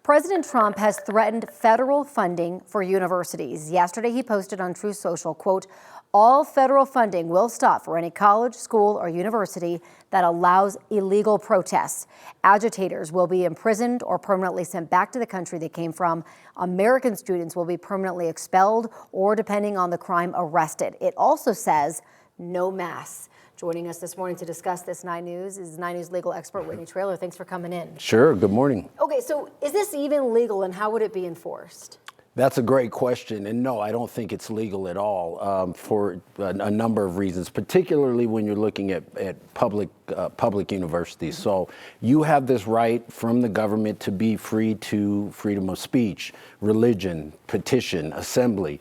President Trump has threatened federal funding for universities. Yesterday, he posted on Truth Social, quote, "All federal funding will stop for any college, school, or university that allows illegal protests. Agitators will be imprisoned or permanently sent back to the country they came from. American students will be permanently expelled or, depending on the crime, arrested." It also says no masks. Joining us this morning to discuss this 9 News is 9 News legal expert Whitney Traylor. Thanks for coming in. Sure. Good morning. Okay, so is this even legal, and how would it be enforced? That's a great question, and no, I don't think it's legal at all for a number of reasons, particularly when you're looking at public universities. So you have this right from the government to be free to freedom of speech, religion, petition, assembly.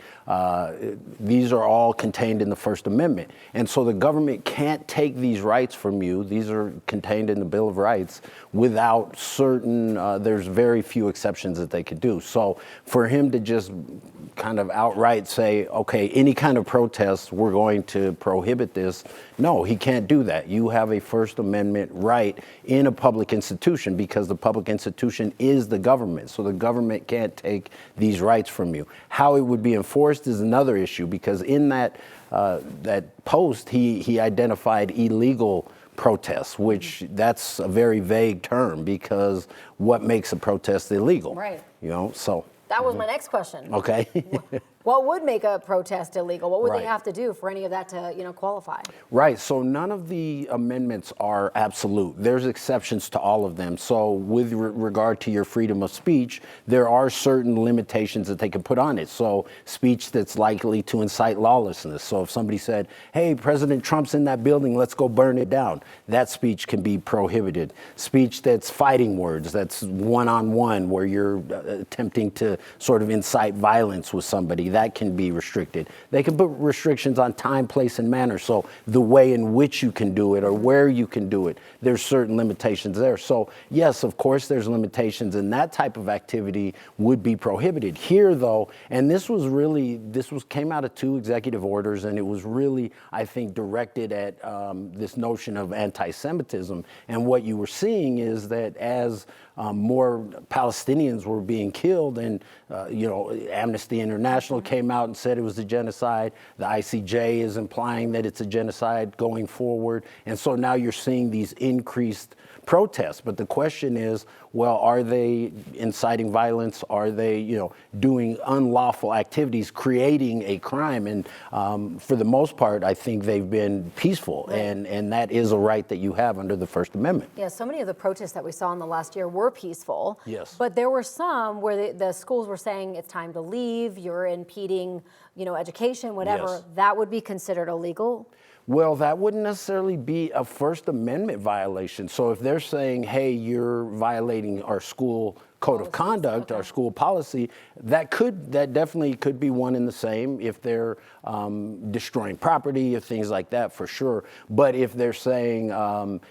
These are all contained in the First Amendment, and so the government can't take these rights from you. These are contained in the Bill of Rights without certain. There's very few exceptions that they could do. So for him to just kind of outright say, okay, any kind of protest, we're going to prohibit this. No, he can't do that. You have a First Amendment right in a public institution because the public institution is the government. So the government can't take these rights from you. How it would be enforced is another issue, because in that post, he identified illegal protests, which that's a very vague term, because what makes a protest illegal? Right. You know, so. That was my next question. Okay. What would make a protest illegal? What would Right. they have to do for any of that to, qualify? Right. So none of the amendments are absolute. There's exceptions to all of them. So with regard to your freedom of speech, there are certain limitations that they can put on it. So speech that's likely to incite lawlessness. So if somebody said, hey, President Trump's in that building, let's go burn it down, that speech can be prohibited. Speech that's fighting words, that's one-on-one, where you're attempting to sort of incite violence with somebody, that can be restricted. They can put restrictions on time, place, and manner. So the way in which you can do it or where you can do it, there's certain limitations there. So yes, of course, there's limitations, and that type of activity would be prohibited. Here, though, and this came out of 2 executive orders, and it was really, I think, directed at this notion of anti-Semitism. And what you were seeing is that as more Palestinians were being killed, and Amnesty International came out and said it was a genocide. The ICJ is implying that it's a genocide going forward, and so now you're seeing these increased protests. But the question is, well, are they inciting violence? Are they, doing unlawful activities, creating a crime? And for the most part, I think they've been peaceful, right. and that is a right that you have under the First Amendment. Yeah, so many of the protests that we saw in the last year were peaceful. Yes. But there were some where the schools were saying it's time to leave, you're impeding, education, whatever. Yes. That would be considered illegal? Well, that wouldn't necessarily be a First Amendment violation. So if they're saying, hey, you're violating our school code of conduct, our school policy, that definitely could be one and the same if they're destroying property or things like that, for sure. But if they're saying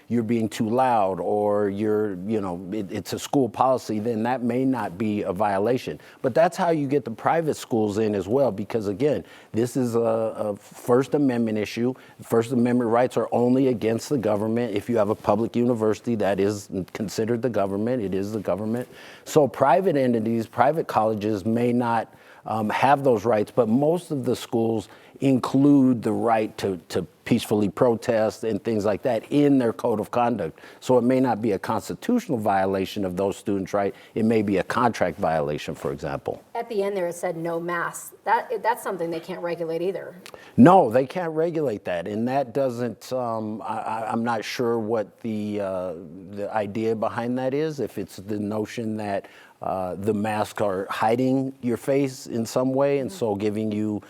you're being too loud, or it's a school policy, then that may not be a violation. But that's how you get the private schools in as well, because again, this is a First Amendment issue. First Amendment rights are only against the government. If you have a public university, that is considered the government. It is the government. So private entities, private colleges may not have those rights, but most of the schools include the right to peacefully protest and things like that in their code of conduct. So it may not be a constitutional violation of those students' rights. It may be a contract violation, for example. At the end there, it said no masks. That's something they can't regulate either. No, they can't regulate that, and that doesn't. I'm not sure what the idea behind that is. If it's the notion that the masks are hiding your face in some way, and so giving you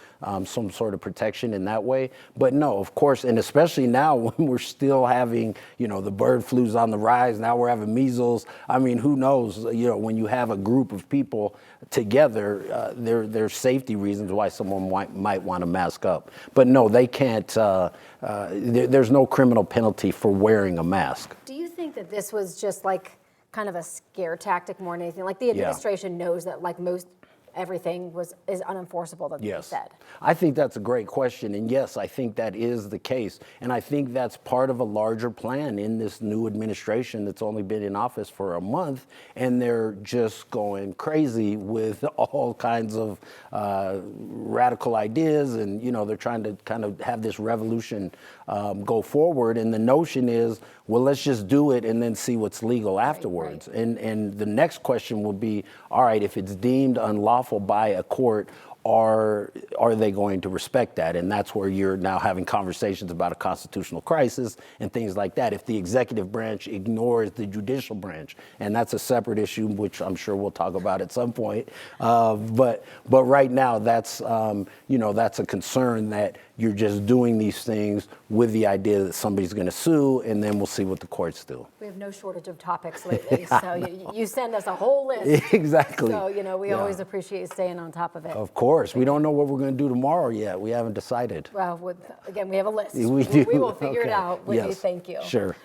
some sort of protection in that way. But no, of course, and especially now when we're still having, the bird flu's on the rise. Now we're having measles. I mean, who knows? When you have a group of people together, there's safety reasons why someone might want to mask up. But no, they can't. There's no criminal penalty for wearing a mask. Do you think that this was just like kind of a scare tactic more than anything? Like the administration knows that like most everything is unenforceable that they Yes. said? I think that's a great question. And yes, I think that is the case. And I think that's part of a larger plan in this new administration that's only been in office for a month. And they're just going crazy with all kinds of radical ideas. And, you know, they're trying to kind of have this revolution go forward. And the notion is, well, let's just do it and then see what's legal afterwards. Right. And the next question would be, all right, if it's deemed unlawful by a court, are they going to respect that? And that's where you're now having conversations about a constitutional crisis and things like that. If the executive branch ignores the judicial branch, and that's a separate issue, which I'm sure we'll talk about at some point. But right now, that's that's a concern that you're just doing these things with the idea that somebody's going to sue, and then we'll see what the courts do. We have no shortage of topics lately, so you send us a whole list. Exactly. So, we always appreciate staying on top of it. Of course. We don't know what we're going to do tomorrow yet. We haven't decided. Well, again, we have a list. We do. We will figure it Okay. out with you. Yes. Thank you. Sure.